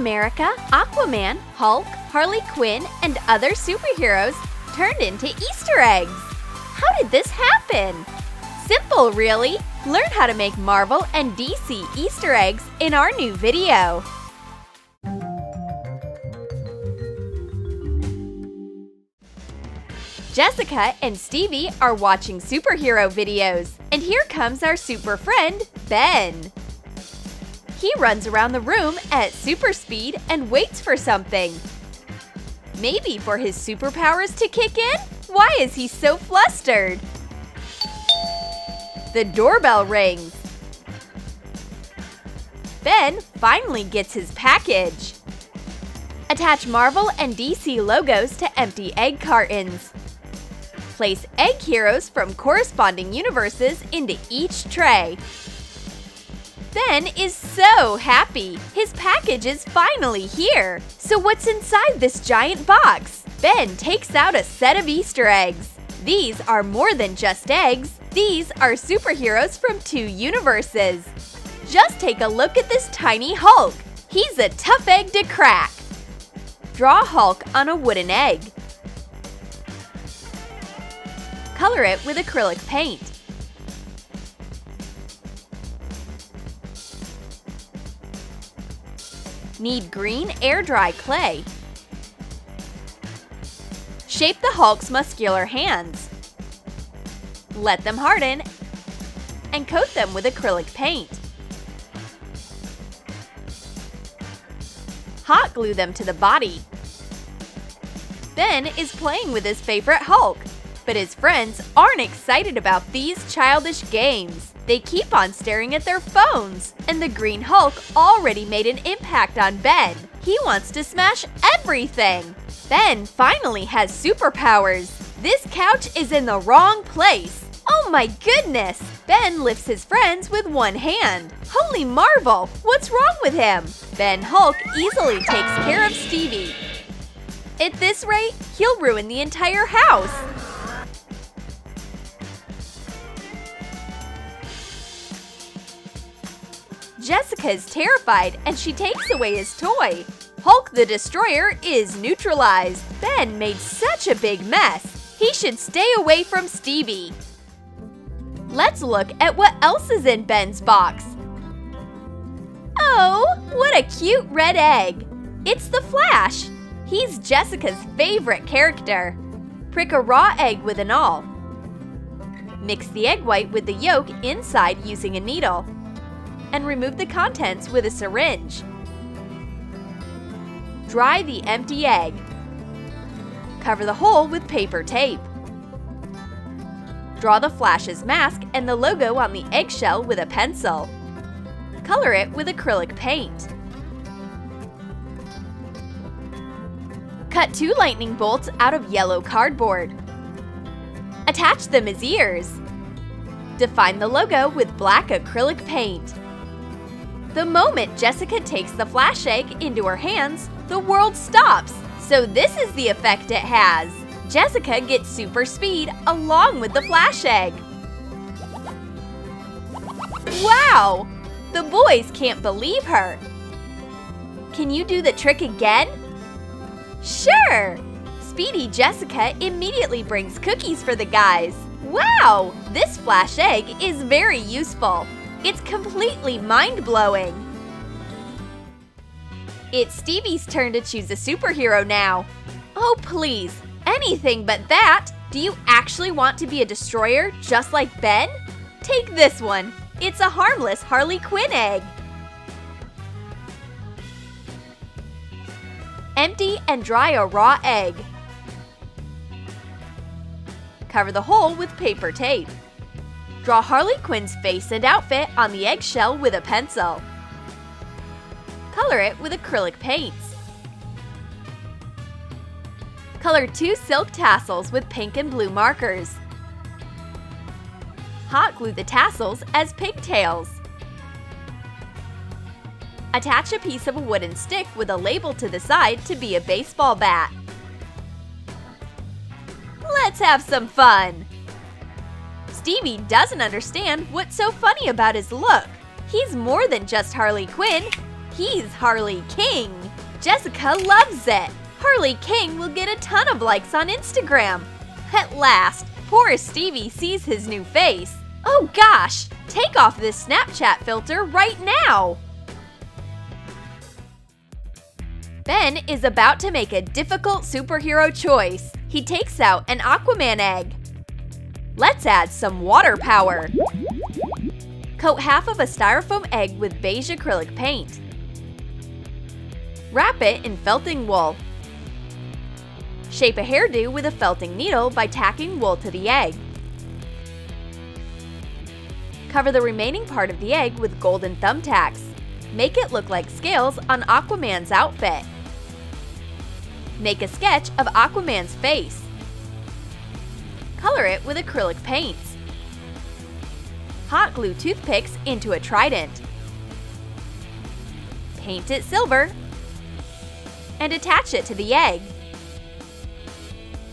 America, Aquaman, Hulk, Harley Quinn, and other superheroes turned into Easter eggs. How did this happen? Simple, really! Learn how to make Marvel and DC Easter eggs in our new video. Jessica and Stevie are watching superhero videos, and here comes our super friend, Ben. He runs around the room at super speed and waits for something. Maybe for his superpowers to kick in? Why is he so flustered? The doorbell rings. Ben finally gets his package. Attach Marvel and DC logos to empty egg cartons. Place egg heroes from corresponding universes into each tray. Ben is so happy! His package is finally here! So what's inside this giant box? Ben takes out a set of Easter eggs. These are more than just eggs. These are superheroes from 2 universes. Just take a look at this tiny Hulk. He's a tough egg to crack. Draw Hulk on a wooden egg. Color it with acrylic paint. Need green air-dry clay. Shape the Hulk's muscular hands. Let them harden and coat them with acrylic paint. Hot glue them to the body. Ben is playing with his favorite Hulk, but his friends aren't excited about these childish games. They keep on staring at their phones, and the green Hulk already made an impact on Ben. He wants to smash everything. Ben finally has superpowers. This couch is in the wrong place. Oh my goodness! Ben lifts his friends with one hand. Holy Marvel! What's wrong with him? Ben Hulk easily takes care of Stevie. At this rate, he'll ruin the entire house. Jessica is terrified and she takes away his toy. Hulk the Destroyer is neutralized. Ben made such a big mess. He should stay away from Stevie. Let's look at what else is in Ben's box. Oh, what a cute red egg. It's the Flash. He's Jessica's favorite character. Prick a raw egg with an awl. Mix the egg white with the yolk inside using a needle. And remove the contents with a syringe. Dry the empty egg. Cover the hole with paper tape. Draw the Flash's mask and the logo on the eggshell with a pencil. Color it with acrylic paint. Cut 2 lightning bolts out of yellow cardboard. Attach them as ears. Define the logo with black acrylic paint. The moment Jessica takes the Flash egg into her hands, the world stops. So this is the effect it has. Jessica gets super speed along with the Flash egg. Wow! The boys can't believe her. Can you do the trick again? Sure! Speedy Jessica immediately brings cookies for the guys. Wow! This Flash egg is very useful. It's completely mind-blowing. It's Stevie's turn to choose a superhero now. Oh please, anything but that! Do you actually want to be a destroyer just like Ben? Take this one. It's a harmless Harley Quinn egg. Empty and dry a raw egg. Cover the hole with paper tape. Draw Harley Quinn's face and outfit on the eggshell with a pencil. Color it with acrylic paints. Color 2 silk tassels with pink and blue markers. Hot glue the tassels as pigtails. Attach a piece of a wooden stick with a label to the side to be a baseball bat. Let's have some fun! Stevie doesn't understand what's so funny about his look. He's more than just Harley Quinn. He's Harley King. Jessica loves it! Harley King will get a ton of likes on Instagram. At last, poor Stevie sees his new face. Oh gosh! Take off this Snapchat filter right now! Ben is about to make a difficult superhero choice. He takes out an Aquaman egg. Let's add some water power. Coat half of a Styrofoam egg with beige acrylic paint. Wrap it in felting wool. Shape a hairdo with a felting needle by tacking wool to the egg. Cover the remaining part of the egg with golden thumbtacks. Make it look like scales on Aquaman's outfit. Make a sketch of Aquaman's face. Color it with acrylic paints. Hot glue toothpicks into a trident. Paint it silver and attach it to the egg.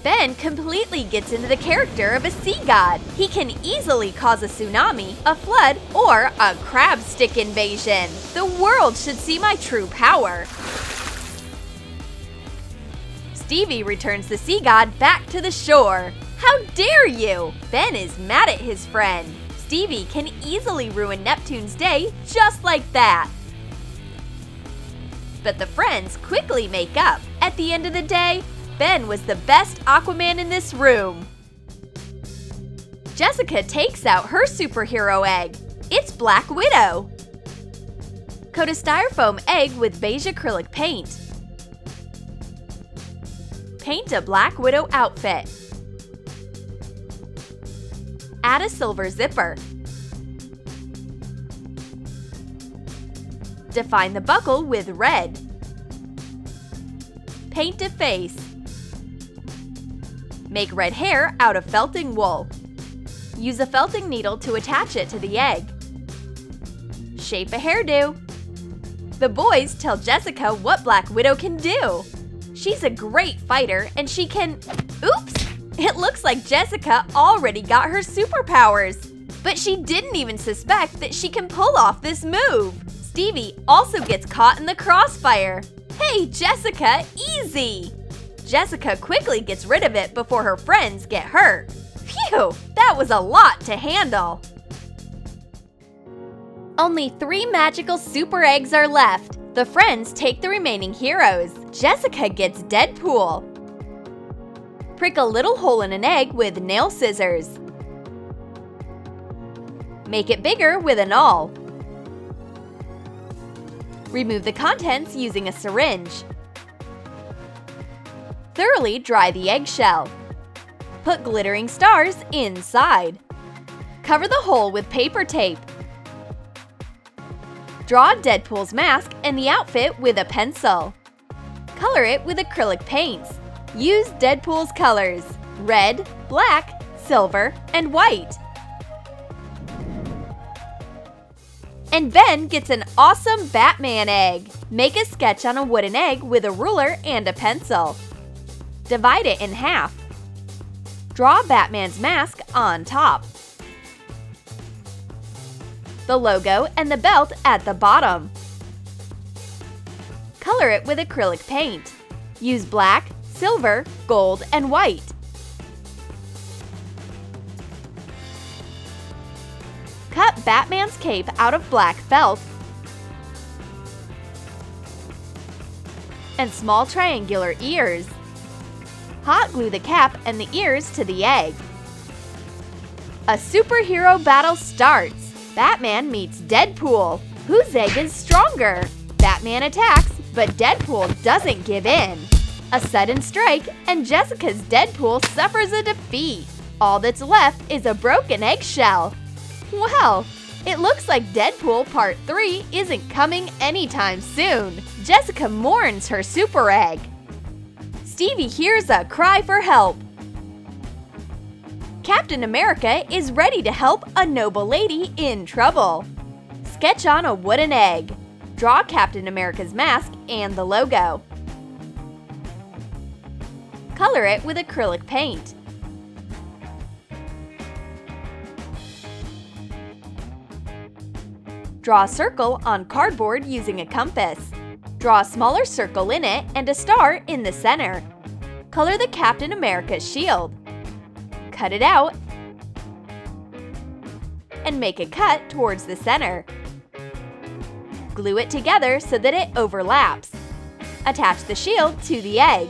Ben completely gets into the character of a sea god. He can easily cause a tsunami, a flood, or a crab stick invasion. The world should see my true power. Stevie returns the sea god back to the shore. How dare you! Ben is mad at his friend. Stevie can easily ruin Neptune's day just like that. But the friends quickly make up. At the end of the day, Ben was the best Aquaman in this room. Jessica takes out her superhero egg. It's Black Widow. Coat a Styrofoam egg with beige acrylic paint. Paint a Black Widow outfit. Add a silver zipper. Define the buckle with red. Paint a face. Make red hair out of felting wool. Use a felting needle to attach it to the egg. Shape a hairdo. The boys tell Jessica what Black Widow can do. She's a great fighter and she can… Oops! It looks like Jessica already got her superpowers. But she didn't even suspect that she can pull off this move. Stevie also gets caught in the crossfire. Hey, Jessica, easy! Jessica quickly gets rid of it before her friends get hurt. Phew, that was a lot to handle. Only 3 magical super eggs are left. The friends take the remaining heroes. Jessica gets Deadpool. Prick a little hole in an egg with nail scissors. Make it bigger with an awl. Remove the contents using a syringe. Thoroughly dry the eggshell. Put glittering stars inside. Cover the hole with paper tape. Draw Deadpool's mask and the outfit with a pencil. Color it with acrylic paints. Use Deadpool's colors: red, black, silver, and white. And Ben gets an awesome Batman egg. Make a sketch on a wooden egg with a ruler and a pencil. Divide it in half. Draw Batman's mask on top. The logo and the belt at the bottom. Color it with acrylic paint. Use black, silver, gold, and white. Cut Batman's cape out of black felt and small triangular ears. Hot glue the cap and the ears to the egg. A superhero battle starts. Batman meets Deadpool. Whose egg is stronger? Batman attacks, but Deadpool doesn't give in. A sudden strike, and Jessica's Deadpool suffers a defeat. All that's left is a broken eggshell. Well, it looks like Deadpool Part 3 isn't coming anytime soon. Jessica mourns her super egg. Stevie hears a cry for help. Captain America is ready to help a noble lady in trouble. Sketch on a wooden egg. Draw Captain America's mask and the logo. Color it with acrylic paint. Draw a circle on cardboard using a compass. Draw a smaller circle in it and a star in the center. Color the Captain America's shield. Cut it out and make a cut towards the center. Glue it together so that it overlaps. Attach the shield to the egg.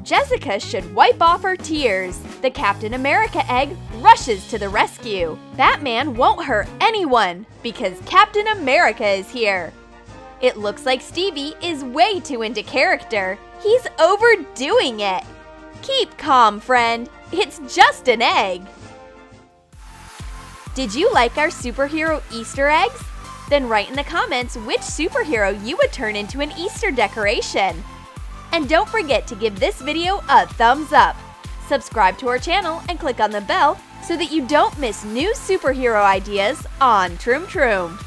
Jessica should wipe off her tears. The Captain America egg rushes to the rescue. Batman won't hurt anyone because Captain America is here. It looks like Stevie is way too into character. He's overdoing it. Keep calm, friend. It's just an egg. Did you like our superhero Easter eggs? Then write in the comments which superhero you would turn into an Easter decoration. And don't forget to give this video a thumbs up. Subscribe to our channel and click on the bell so that you don't miss new superhero ideas on Troom Troom.